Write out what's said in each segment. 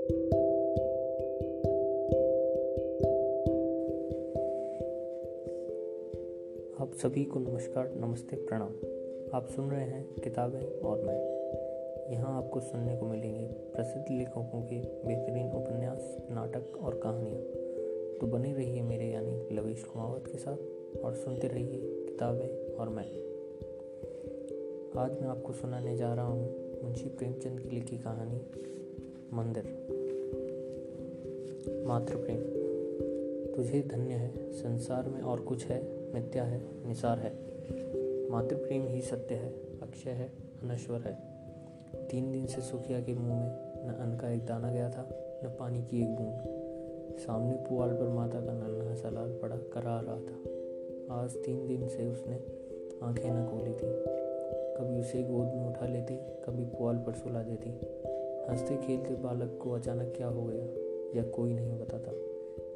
आप सभी को नमस्कार, नमस्ते, प्रणाम। आप सुन रहे हैं किताबें और मैं। यहाँ आपको सुनने को मिलेंगे प्रसिद्ध लेखकों के बेहतरीन उपन्यास, नाटक और कहानियाँ। तो बने रहिए मेरे यानी लवेश कुमावत के साथ और सुनते रहिए किताबें और मैं। आज मैं आपको सुनाने जा रहा हूँ मुंशी प्रेमचंद की लिखी कहानी मंदिर। मातृप्रेम। तुझे धन्य है संसार में और कुछ है, मिथ्या है, निसार है। मातृप्रेम ही सत्य है, अक्षय है, अनश्वर है। 3 दिन से सुखिया के मुंह में न अन्न का एक दाना गया था, न पानी की एक बूंद। सामने पुआल पर माता का नन्हा सा लाल पड़ा करा रहा था। आज 3 दिन से उसने आंखें न खोली थी। कभी उसे गोद में उठा लेती, कभी पुआल पर सुला देती। हंसते खेलते बालक को अचानक क्या हो गया यह कोई नहीं बताता।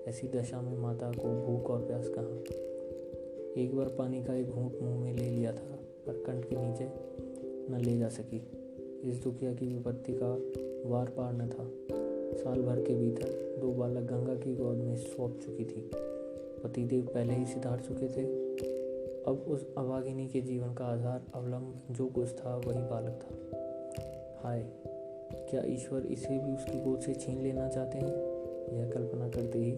ऐसी दशा में माता को भूख और प्यास कहाँ। एक बार पानी का एक घूंट मुंह में ले लिया था, पर कंठ के नीचे न ले जा सकी। इस दुखिया की विपत्ति का वार पार न था। साल भर के भीतर 2 बालक गंगा की गोद में सौंप चुकी थी। पतिदेव पहले ही सिधार चुके थे। अब उस अभागिनी के जीवन का आधार अवलंब जो कुछ था वही बालक था। हाय, क्या ईश्वर इसे भी उसकी गोद से छीन लेना चाहते हैं? यह कल्पना करते ही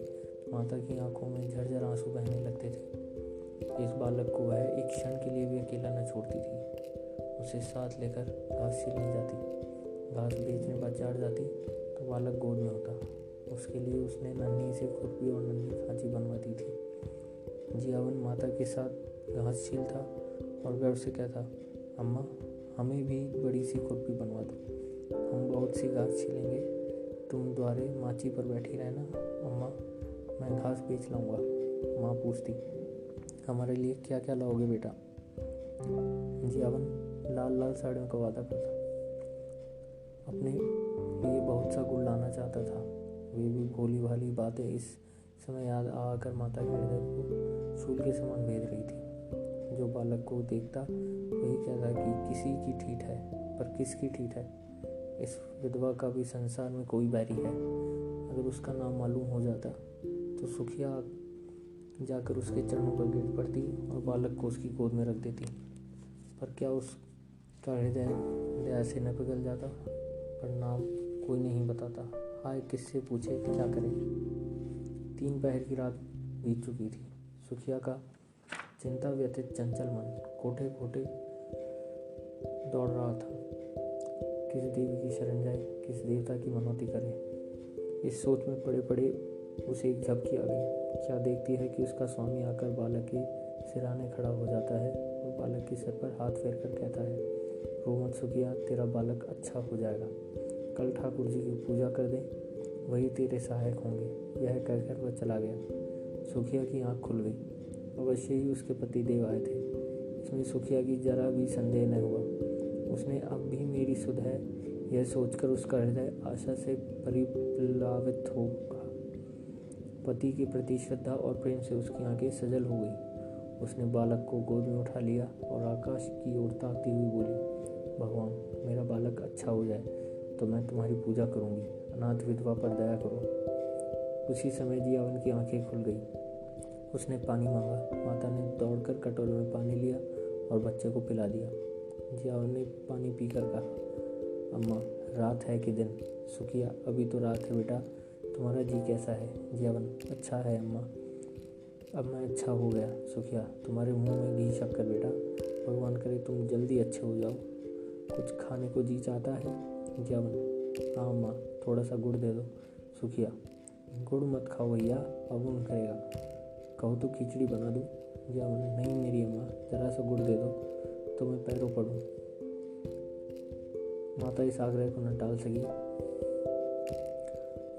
माता की आंखों में झरझर आंसू बहने लगते थे। इस बालक को वह एक क्षण के लिए भी अकेला न छोड़ती थी। उसे साथ लेकर घास छीलने जाती, घास बेचने बाजार जाती तो बालक गोद में होता। उसके लिए उसने नन्ही सी खुरपी और नन्ही खांची बनवा दी थी। जियावन माता के साथ घास छीलता और गर्व से कहता, अम्मा हमें भी बड़ी सी खुरपी बनवा दो, हम बहुत सी घास छीलेंगे, तुम द्वारे माची पर बैठी रहना। अम्मा मैं घास बेच लाऊंगा। माँ पूछती, हमारे लिए क्या क्या लाओगे बेटा? जियावन लाल लाल साड़ियों का वादा करता। अपने लिए बहुत सा गुड़ लाना चाहता था। वे भी भोली भाली बातें इस समय याद आकर माता के हृदय को शूल के समान भेद रही थी। जो बालक को देखता वही कहता कि किसी की ठीठ है, पर किसकी ठीठ है? इस विधवा का भी संसार में कोई बैरी है। अगर उसका नाम मालूम हो जाता तो सुखिया जाकर उसके चरणों पर गिर पड़ती और बालक को उसकी गोद में रख देती। पर क्या उसका हृदय दया से न पिघल जाता? पर नाम कोई नहीं बताता। हाय, किससे पूछे, क्या करें? 3 पहर की रात बीत चुकी थी। सुखिया का चिंता व्यथित चंचल मन कोठे कोठे दौड़ रहा था। किस देवी की शरण जाए, किस देवता की मनौती करे। इस सोच में पड़े पड़े उसे एक झपकी आ गई। क्या देखती है कि उसका स्वामी आकर बालक के सिराने खड़ा हो जाता है और बालक के सिर पर हाथ फेर कर कहता है, रो मत सुखिया, तेरा बालक अच्छा हो जाएगा। कल ठाकुर जी की पूजा कर दे, वही तेरे सहायक होंगे। यह कहकर वह चला गया। सुखिया की आंख खुल गई। अवश्य ही उसके पति देव आए थे, इसमें सुखिया की जरा भी संदेह न हुआ। उसने अब भी मेरी सुध है यह सोचकर उसका हृदय आशा से परिप्लावित होगा। पति के प्रति श्रद्धा और प्रेम से उसकी आंखें सजल हो गई। उसने बालक को गोद में उठा लिया और आकाश की ओर ताकती हुई बोली, भगवान मेरा बालक अच्छा हो जाए तो मैं तुम्हारी पूजा करूंगी। अनाथ विधवा पर दया करो। उसी समय जियावन की आंखें खुल गई। उसने पानी मांगा। माता ने दौड़कर कटोरे में पानी लिया और बच्चे को पिला दिया। जियावन ने पानी पीकर कहा, अम्मा रात है कि दिन? सुखिया, अभी तो रात है बेटा, तुम्हारा जी कैसा है? जियावन, अच्छा है अम्मा, अब मैं अच्छा हो गया। सुखिया, तुम्हारे मुंह में घी शक्कर बेटा, भगवान करे तुम जल्दी अच्छे हो जाओ। कुछ खाने को जी चाहता है? जियावन, हाँ अम्मा, थोड़ा सा गुड़ दे दो। सुखिया, गुड़ मत खाओ भैया, अवुन करेगा, कहो तो खिचड़ी बना दूँ? जियावन, नहीं मेरी अम्मा, जरा सा गुड़ दे दो तो मैं पैरों पड़ूं। माता इस आग्रह को न टाल सकी।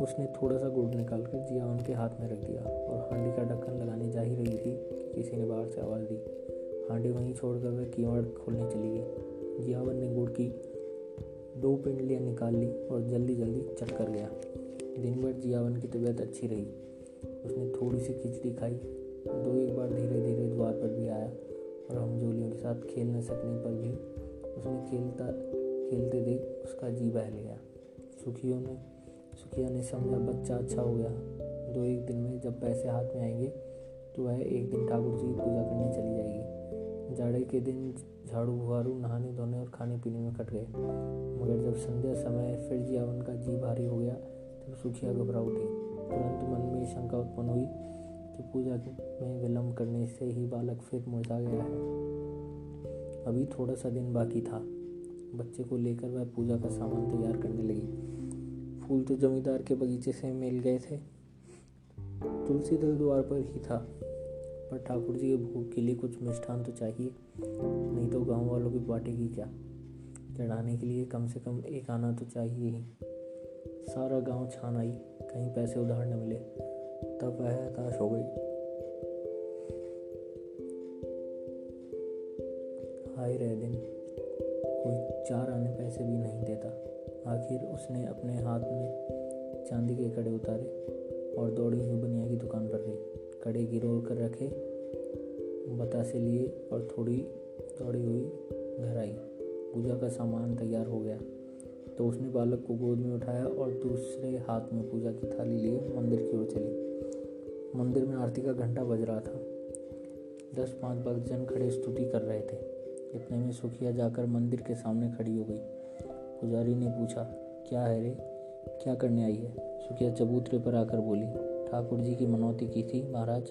उसने थोड़ा सा गुड़ निकालकर जियावन के हाथ में रख दिया और हांडी का ढक्कन लगाने जा ही रही थी कि किसी ने बाहर से आवाज़ दी। हांडी वहीं छोड़कर वह किवाड़ खोलने चली गई। जियावन ने गुड़ की 2 पिंडलियाँ निकाल ली और जल्दी जल्दी चल कर गया। दिन भर जियावन की तबीयत अच्छी रही। उसने थोड़ी सी खिचड़ी खाई। 2-1 बार धीरे धीरे द्वार पर भी आया और हमजोलियों के साथ खेल न सकने पर भी उसने खेलते देख उसका जी बहल गया। सुखिया ने समझा बच्चा अच्छा हो गया। 2-1 दिन में जब पैसे हाथ में आएंगे तो वह एक दिन ठाकुर जी की पूजा करने चली जाएगी। जाड़े के दिन झाड़ू बुहारू, नहाने धोने और खाने पीने में कट गए। मगर जब संध्या समय फिर जियावन का जी भारी हो गया तब सुखिया घबरा उठी। तुरंत मन में शंका उत्पन्न हुई कि पूजा में विलम्ब करने से ही बालक फिर मुरझा गया है। अभी थोड़ा सा दिन बाकी था। बच्चे को लेकर वह पूजा का सामान तैयार करने लगी। फूल तो जमींदार के बगीचे से मिल गए थे। तुलसी दल द्वार पर ही था, पर ठाकुर जी के भोग के लिए कुछ मिष्ठान तो चाहिए, नहीं तो गांव वालों की बाटेगी क्या। चढ़ाने के लिए कम से कम एक आना तो चाहिए ही। सारा गांव छान आई, कहीं पैसे उधार न मिले। तब वह हताश हो गई। हाय रह दिन, कोई 4 आने पैसे भी नहीं देता। आखिर उसने अपने हाथ में चांदी के कड़े उतारे और दौड़ी हुई बनिया की दुकान पर गई। कड़े गिरोल कर रखे, बतासे लिए और थोड़ी दौड़ी हुई घर आई। पूजा का सामान तैयार हो गया तो उसने बालक को गोद में उठाया और दूसरे हाथ में पूजा की थाली लिए मंदिर की ओर चली। मंदिर में आरती का घंटा बज रहा था। 10-5 भक्तजन खड़े स्तुति कर रहे थे। इतने में सुखिया जाकर मंदिर के सामने खड़ी हो गई। पुजारी ने पूछा, क्या है रे, क्या करने आई है? सुखिया चबूतरे पर आकर बोली, ठाकुर जी की मनौती की थी महाराज,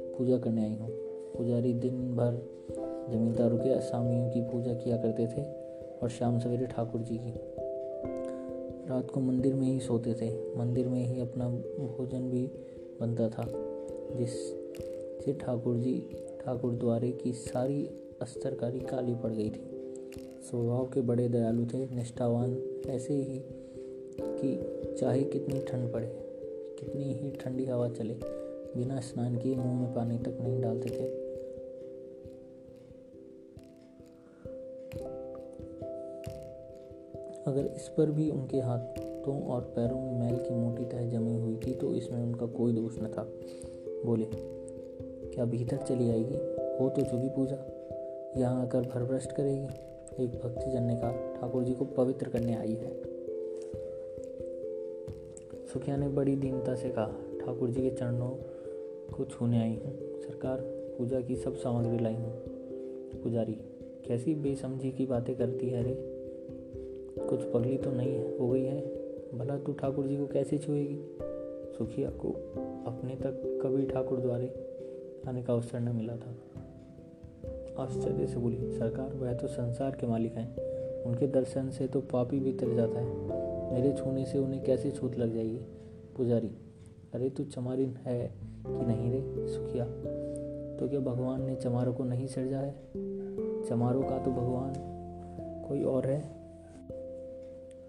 पूजा करने आई हूँ। पुजारी दिन भर जमींदारों के असामियों की पूजा किया करते थे और शाम सवेरे ठाकुर जी की। रात को मंदिर में ही सोते थे। मंदिर में ही अपना भोजन भी बनता था, जिससे ठाकुर द्वारे की सारी अस्तरकारी काली पड़ गई थी। स्वभाव के बड़े दयालु थे, निष्ठावान, ऐसे ही कि चाहे कितनी ठंड पड़े, कितनी ही ठंडी हवा चले, बिना स्नान किए मुंह में पानी तक नहीं डालते थे। अगर इस पर भी उनके हाथों और पैरों में मैल की मोटी तह जमी हुई थी तो इसमें उनका कोई दोष न था। बोले, क्या भीतर चली आएगी? हो तो चुकी पूजा, यहाँ आकर भरभ्रष्ट करेगी। एक भक्तजन ने कहा, ठाकुर जी को पवित्र करने आई है। सुखिया ने बड़ी दीनता से कहा, ठाकुर जी के चरणों को छूने आई हूँ सरकार, पूजा की सब सामग्री लाई हूँ। पुजारी, कैसी बेसमझी की बातें करती है रे, कुछ पगली तो नहीं हो गई है? भला तू ठाकुर जी को कैसे छुएगी? सुखिया को अपने तक कभी ठाकुर द्वारे आने का अवसर न मिला था। आश्चर्य से बोली, सरकार, वह तो संसार के मालिक हैं, उनके दर्शन से तो पापी भी तर जाता है, मेरे छूने से उन्हें कैसे छूत लग जाएगी? पुजारी, अरे तू चमारिन है कि नहीं रे? सुखिया, तो क्या भगवान ने चमारों को नहीं सृजा है? चमारों का तो भगवान कोई और है।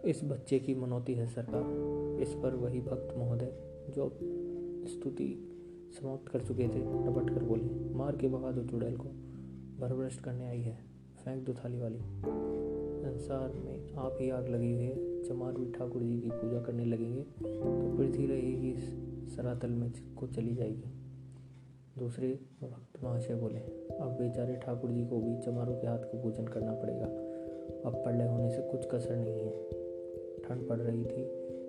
इस बच्चे की मनौती है सरकार। इस पर वही भक्त महोदय जो स्तुति समाप्त कर चुके थे रपट कर बोले, मार के भगा दो चुड़ैल को, भरभ्रष्ट करने आई है, फेंक दो थाली वाली। संसार में आप ही आग लगी हुई है। चमार भी ठाकुर जी की पूजा करने लगेंगे तो पृथ्वी रहेगी सरातल में को चली जाएगी। दूसरे भक्त महाशय बोले, अब बेचारे ठाकुर जी को भी चमारों के हाथ का पूजन करना पड़ेगा। अब प्रलय होने से कुछ कसर नहीं है। ठंड पड़ रही थी,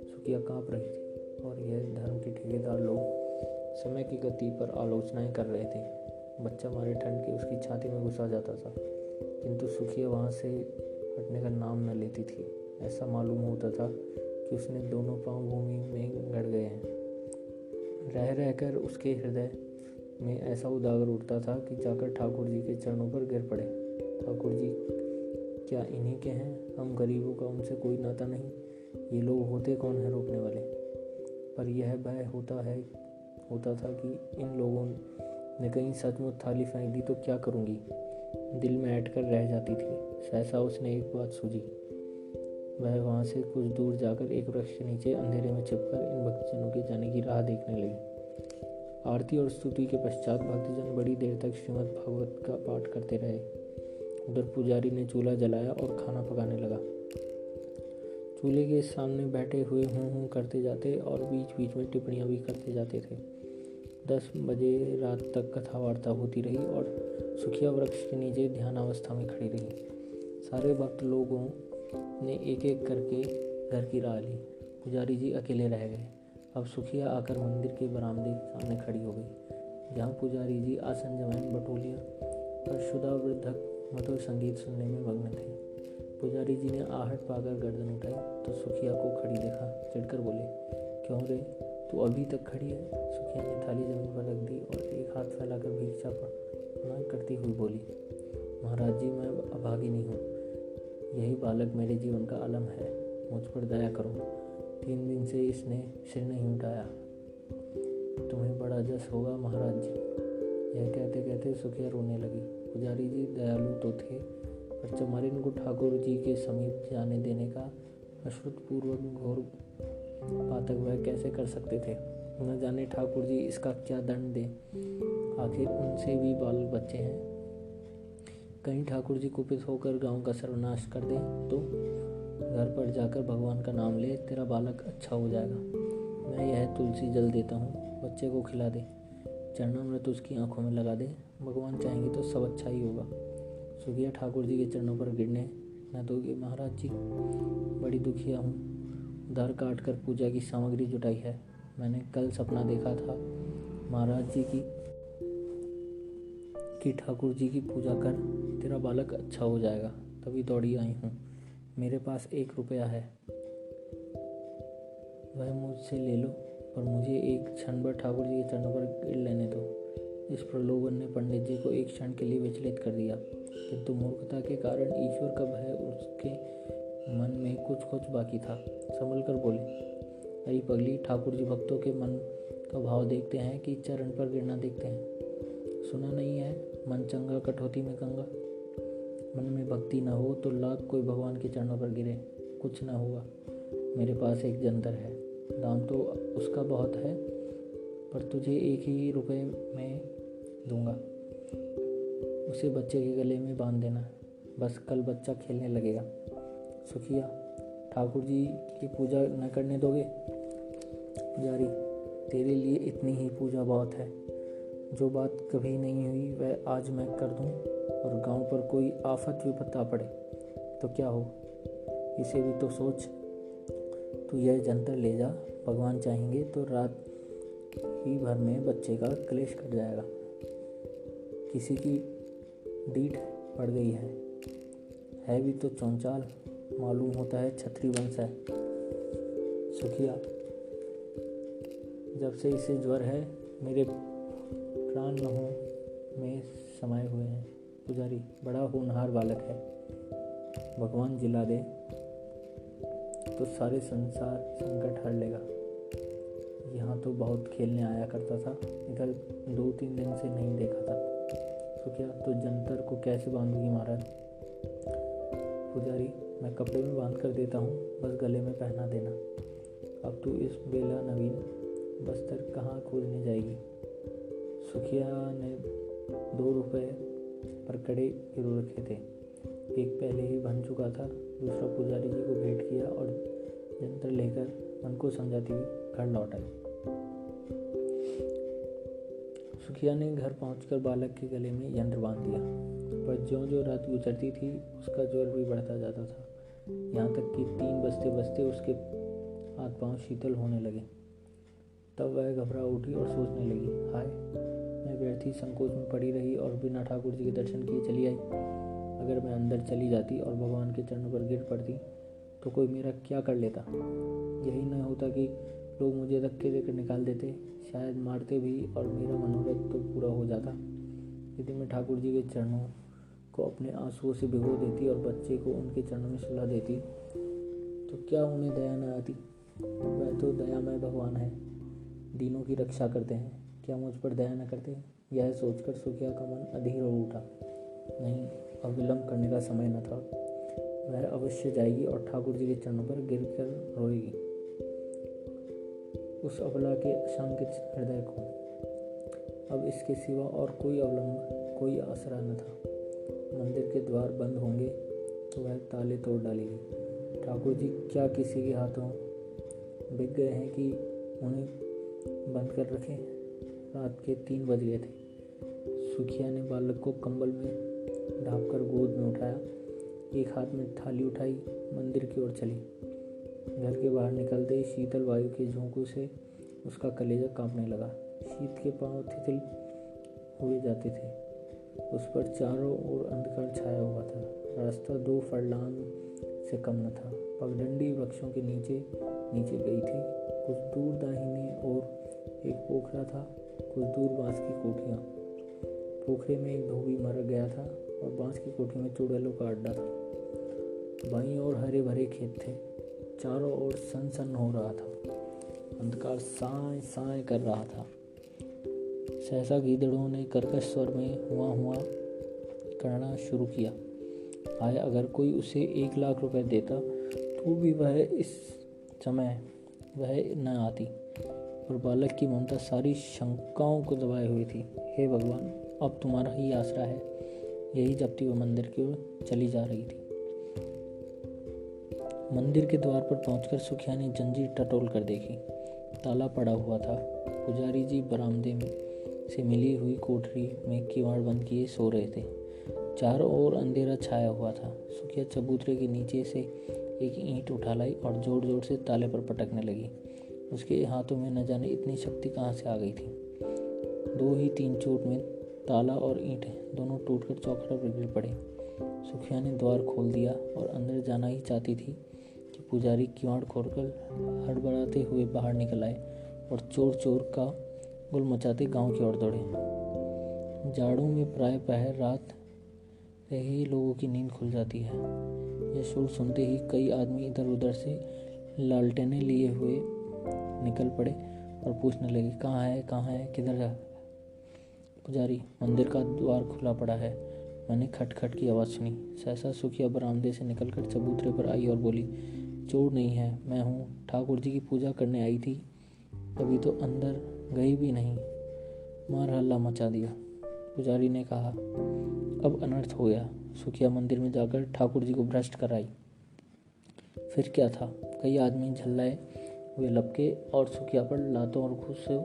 सुखिया कांप रही थी और यह धर्म के ठेकेदार लोग समय की गति पर आलोचनाएं कर रहे थे। बच्चा मारे ठंड के उसकी छाती में घुसा जाता था, किंतु सुखिया वहां से हटने का नाम न लेती थी। ऐसा मालूम होता था कि उसने दोनों पांव भूमि में गड़ गए हैं। रह रहकर उसके हृदय में ऐसा उजागर उठता था कि जाकर ठाकुर जी के चरणों पर गिर पड़े। ठाकुर जी क्या इन्हीं के हैं? हम गरीबों का उनसे कोई नाता नहीं। ये लोग होते कौन है रोकने वाले? पर यह भय होता था कि इन लोगों ने कहीं सचमुच थाली फेंक दी तो क्या करूँगी? दिल में ऐंठ कर रह जाती थी। सहसा उसने एक बात सूझी। वह वहाँ से कुछ दूर जाकर एक वृक्ष के नीचे अंधेरे में छिपकर इन भक्तजनों के जाने की राह देखने लगी। आरती और स्तुति के पश्चात भक्तजन बड़ी देर तक श्रीमद् भागवत का पाठ करते रहे। उधर पुजारी ने चूल्हा जलाया और खाना पकाने लगा। चूल्हे के सामने बैठे हुए हूँ करते जाते और बीच बीच में टिप्पणियाँ भी करते जाते थे। 10 बजे रात तक कथा वार्ता होती रही और सुखिया वृक्ष के नीचे ध्यानावस्था में खड़ी रही। सारे भक्त लोगों ने एक एक करके घर की राह ली। पुजारी जी अकेले रह गए। अब सुखिया आकर मंदिर के बरामदे के सामने खड़ी हो गई, जहाँ पुजारी जी आसन जमैन बटोलिया और शुदा वृद्धक मधुर संगीत सुनने में मग्न थे। पुजारी जी ने आहट पाकर गर्दन उठाई तो सुखिया को खड़ी देखा। चिढ़कर बोले, क्यों रे, तू अभी तक खड़ी है? सुखिया ने थाली जमीन पर रख दी और एक हाथ फैलाकर भिक्षा प्रणाम करती हुई बोली, महाराज जी, मैं अभागिनी हूँ। यही बालक मेरे जीवन का आलम है, मुझ पर दया करो। 3 दिन से इसने सिर नहीं उठाया। तुम्हें बड़ा जस होगा महाराज जी। यह कहते कहते सुखिया रोने लगी। पुजारी जी दयालु तो थे, पर चमारिन को ठाकुर जी के समीप जाने देने का अश्रुतपूर्वक घोर पातक वह कैसे कर सकते थे। न जाने ठाकुर जी इसका क्या दंड दे, आखिर उनसे भी बाल बच्चे हैं। कहीं ठाकुर जी कुपित होकर गांव का सर्वनाश कर दें तो घर पर जाकर भगवान का नाम ले, तेरा बालक अच्छा हो जाएगा। मैं यह तुलसी जल देता हूँ, बच्चे को खिला दे, चरणामृत उसकी आंखों में लगा दे, भगवान चाहेंगे तो सब अच्छा ही होगा। सुखिया ठाकुर जी के चरणों पर गिरने न दोगे महाराज जी, बड़ी दुखिया हूँ। उधार काट कर पूजा की सामग्री जुटाई है। मैंने कल सपना देखा था महाराज जी की ठाकुर जी की पूजा कर, तेरा बालक अच्छा हो जाएगा, तभी दौड़ी आई हूँ। मेरे पास 1 रुपया है, वह मुझसे ले लो, पर मुझे एक क्षण भर ठाकुर जी के चरणों पर गिर लेने दो। इस प्रलोभन ने पंडित जी को एक क्षण के लिए विचलित कर दिया, किंतु मूर्खता के कारण ईश्वर का भय उसके मन में कुछ बाकी था। संभल कर बोले, अरे पगली, ठाकुर जी भक्तों के मन का भाव देखते हैं कि चरण पर गिरना देखते हैं। सुना नहीं है, मन चंगा कटौती में गंगा। मन में भक्ति न हो तो लाख कोई भगवान के चरणों पर गिरे, कुछ न हुआ। मेरे पास एक जंतर है, दाम तो उसका बहुत है, पर तुझे 1 ही रुपये में दूंगा। उसे बच्चे के गले में बांध देना, बस कल बच्चा खेलने लगेगा। सुखिया, ठाकुर जी की पूजा न करने दोगे? पुजारी, तेरे लिए इतनी ही पूजा बहुत है। जो बात कभी नहीं हुई वह आज मैं कर दूं, और गांव पर कोई आफत विपत आ पड़े तो क्या हो, इसे भी तो सोच। तू यह जंतर ले जा, भगवान चाहेंगे तो रात ही भर में बच्चे का क्लेश कट जाएगा। किसी की डीठ पड़ गई है भी तो चौंचाल, मालूम होता है छत्री वंश है। सुखिया, जब से इसे ज्वर है मेरे प्राण नहों में समाये हुए हैं। पुजारी, बड़ा होनहार बालक है, भगवान जिला दे तो सारे संसार संकट हर लेगा। यहाँ तो बहुत खेलने आया करता था, इधर 2-3 दिन से नहीं देखा था। सुखिया, तो जंतर को कैसे बांधूंगी महाराज? पुजारी, मैं कपड़े में बांध कर देता हूँ, बस गले में पहना देना। अब तू इस बेला नवीन बस्तर कहाँ खोजने जाएगी? सुखिया ने 2 रुपये पर कड़े गिरो रखे थे। एक पहले ही बन चुका था, दूसरा पुजारी जी को भेंट किया और जंतर लेकर मन को समझाती हुई घर लौट आई। सुखिया ने घर पहुंचकर बालक के गले में यंत्र बांध दिया, पर ज्यों-ज्यों रात गुजरती थी उसका ज्वर भी बढ़ता जाता था, यहाँ तक कि 3 बजते बजते उसके हाथ पांव शीतल होने लगे। तब वह घबरा उठी और सोचने लगी, हाय, मैं व्यर्थी संकोच में पड़ी रही और बिना ठाकुर जी के दर्शन किए चली आई। अगर मैं अंदर चली जाती और भगवान के चरणों पर गिर पड़ती तो कोई मेरा क्या कर लेता? यही न होता कि लोग मुझे धक्के देकर निकाल देते, शायद मारते भी, और मेरा मनोरथ तो पूरा हो जाता। यदि मैं ठाकुर जी के चरणों को अपने आंसुओं से भिगो देती और बच्चे को उनके चरणों में सुला देती तो क्या उन्हें दया न आती? वह तो दयामय भगवान है, दीनों की रक्षा करते हैं, क्या मुझ पर दया न करते? यह सोचकर सुखिया का मन अधीर हो उठा। नहीं, अब विलम्ब करने का समय न था। वह अवश्य जाएगी और ठाकुर जी के चरणों पर गिर कर रोएगी। उस अबला के शंकित हृदय को अब इसके सिवा और कोई अवलंब, कोई आसरा न था। मंदिर के द्वार बंद होंगे तो वह ताले तोड़ डालेगी। ठाकुर जी क्या किसी के हाथों बिक गए हैं कि उन्हें बंद कर रखें? रात के 3 बज गए थे। सुखिया ने बालक को कंबल में ढांपकर गोद में उठाया, एक हाथ में थाली उठाई, मंदिर की ओर चली। घर के बाहर निकलते ही शीतल वायु के झोंकों से उसका कलेजा कांपने लगा। शीत के पांव तितिल हुए जाते थे। उस पर चारों ओर अंधकार छाया हुआ था। रास्ता 2 फरलांग से कम न था। पगडंडी वृक्षों के नीचे नीचे गई थी। कुछ दूर दाहिने ओर एक पोखरा था, कुछ दूर बांस की कोठियाँ। पोखरे में एक धोबी मर गया था और बांस की कोठी में चुड़ैलों का अड्डा था। बाईं ओर हरे भरे खेत थे। चारों ओर सनसन हो रहा था। अंधकार साए साए कर रहा था। सहसा गीदड़ों ने कर्कश स्वर में हुआ हुआ करना शुरू किया। हाय, अगर कोई उसे 1 लाख रुपए देता तो भी वह इस समय वह न आती। और बालक की ममता सारी शंकाओं को दबाए हुई थी। हे भगवान, अब तुम्हारा ही आसरा है। यही जपती वो मंदिर की ओर चली जा रही थी। मंदिर के द्वार पर पहुंचकर सुखिया ने जंजीर टटोल कर देखी। ताला पड़ा हुआ था। पुजारी जी बरामदे में से मिली हुई कोठरी में किवाड़ बंद किए सो रहे थे। चारों ओर अंधेरा छाया हुआ था। सुखिया चबूतरे के नीचे से एक ईंट उठा लाई और जोर जोर से ताले पर पटकने लगी। उसके हाथों में न जाने इतनी शक्ति कहाँ से आ गई थी। 2 ही 3 चोट में ताला और ईंट दोनों टूटकर चौखट पर गिर पड़े। सुखिया ने द्वार खोल दिया और अंदर जाना ही चाहती थी कि पुजारी किवाड़ खोलकर हड़बड़ाते हुए बाहर निकल आए और चोर चोर का गुल मचाते गांव की ओर दौड़े। जाड़ों में प्राय पहर रात रहे ही लोगों की नींद खुल जाती है। यह शोर सुनते ही कई आदमी इधर उधर से लालटेनें लिए हुए निकल पड़े और पूछने लगे, कहाँ है, किधर जा? पुजारी, मंदिर का द्वार खुला पड़ा है। मैंने खटखट की आवाज़ सुनी। सहसा सुखिया बरामदे से निकलकर चबूतरे पर आई और बोली, चोर नहीं है, मैं हूँ। ठाकुर जी की पूजा करने आई थी, अभी तो अंदर गई भी नहीं, मार हल्ला मचा दिया। पुजारी ने कहा, अब अनर्थ हो गया। सुखिया मंदिर में जाकर ठाकुर जी को भ्रष्ट कराई। फिर क्या था? कई आदमी झल्लाए हुए लपके और सुखिया पर लातों और घूंसों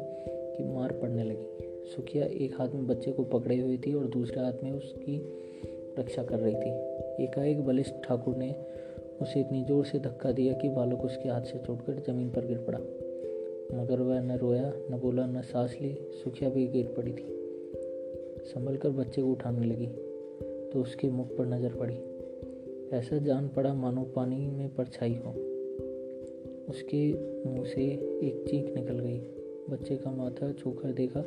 की मार पड़ने लगी। सुखिया एक हाथ में बच्चे को पकड़े हुई थी और दूसरे हाथ में उसकी रक्षा कर रही थी। एकाएक बलिष्ठ ठाकुर ने उसे इतनी जोर से धक्का दिया कि बालक उसके हाथ से छूटकर जमीन पर गिर पड़ा। मगर वह न रोया, न बोला, न सांस ली। सुखिया भी गिर पड़ी थी। संभल कर बच्चे को उठाने लगी तो उसके मुख पर नजर पड़ी। ऐसा जान पड़ा मानो पानी में परछाई हो। उसके मुंह से एक चीख निकल गई। बच्चे का माथा छूकर देखा,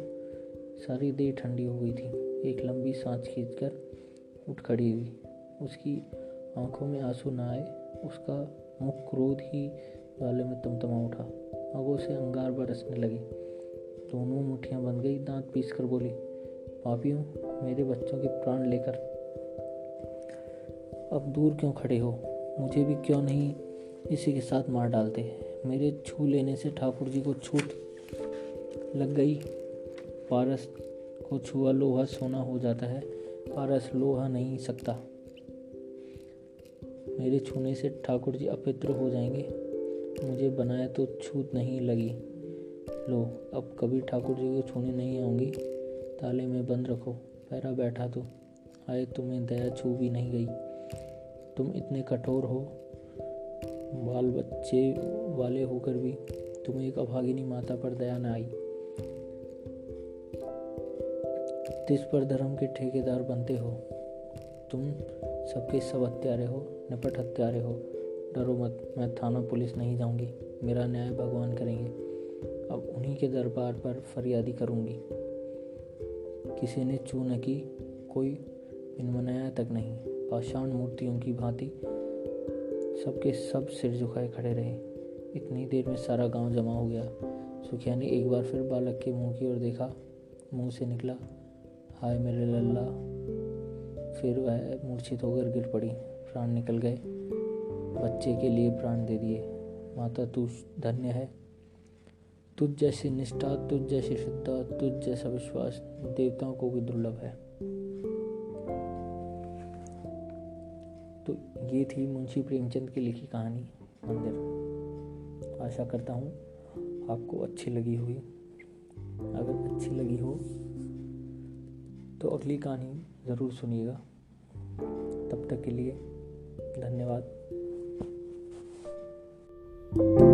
सारी देह ठंडी हो गई थी। एक लंबी सांस खींचकर उठ खड़ी हुई। उसकी आंखों में आंसू न आए। उसका मुख क्रोध ही ज्वाले में तमतमा उठा। आगों से अंगार बरसने लगे। दोनों मुट्ठियां बंध गई। दांत पीस कर बोली, पापियों, मेरे बच्चों के प्राण लेकर अब दूर क्यों खड़े हो? मुझे भी क्यों नहीं इसी के साथ मार डालते? मेरे छू लेने से ठाकुर जी को छूट लग गई। पारस को छुआ लोहा सोना हो जाता है, पारस लोहा नहीं सकता। मेरे छूने से ठाकुर जी अपवित्र हो जाएंगे। मुझे बनाया तो छूत नहीं लगी। लो, अब कभी ठाकुर जी को छूने नहीं आऊँगी। ताले में बंद रखो। पैरा बैठा तो आए, तुम्हें दया छू भी नहीं गई। तुम इतने कठोर हो, बाल बच्चे वाले होकर भी तुम्हें एक अभागिनी माता पर दया न आई। तिस पर धर्म के ठेकेदार बनते हो। तुम सबके सब हत्यारे हो, निपट हत्यारे हो। डरो मत, मैं थाना पुलिस नहीं जाऊंगी। मेरा न्याय भगवान करेंगे। अब उन्हीं के दरबार पर फरियादी करूंगी। किसी ने छू न की, कोई पिनमनाया तक नहीं। पाषाण मूर्तियों की भांति सबके सब सिर झुकाए खड़े रहे। इतनी देर में सारा गांव जमा हो गया। सुखिया ने एक बार फिर बालक के मुंह की ओर देखा। मुंह से निकला, हाय मेरे लल्ला। फिर वह मूर्छित होकर गिर पड़ी। प्राण निकल गए। बच्चे के लिए प्राण दे दिए। माता, तू धन्य है। तुझ जैसी निष्ठा, तुझ जैसी श्रद्धा, तुझ जैसा विश्वास देवताओं को भी दुर्लभ है। तो ये थी मुंशी प्रेमचंद की लिखी कहानी मंदिर। आशा करता हूँ आपको अच्छी लगी हुई। अगर अच्छी लगी हो तो अगली कहानी ज़रूर सुनिएगा। तब तक के लिए धन्यवाद। है।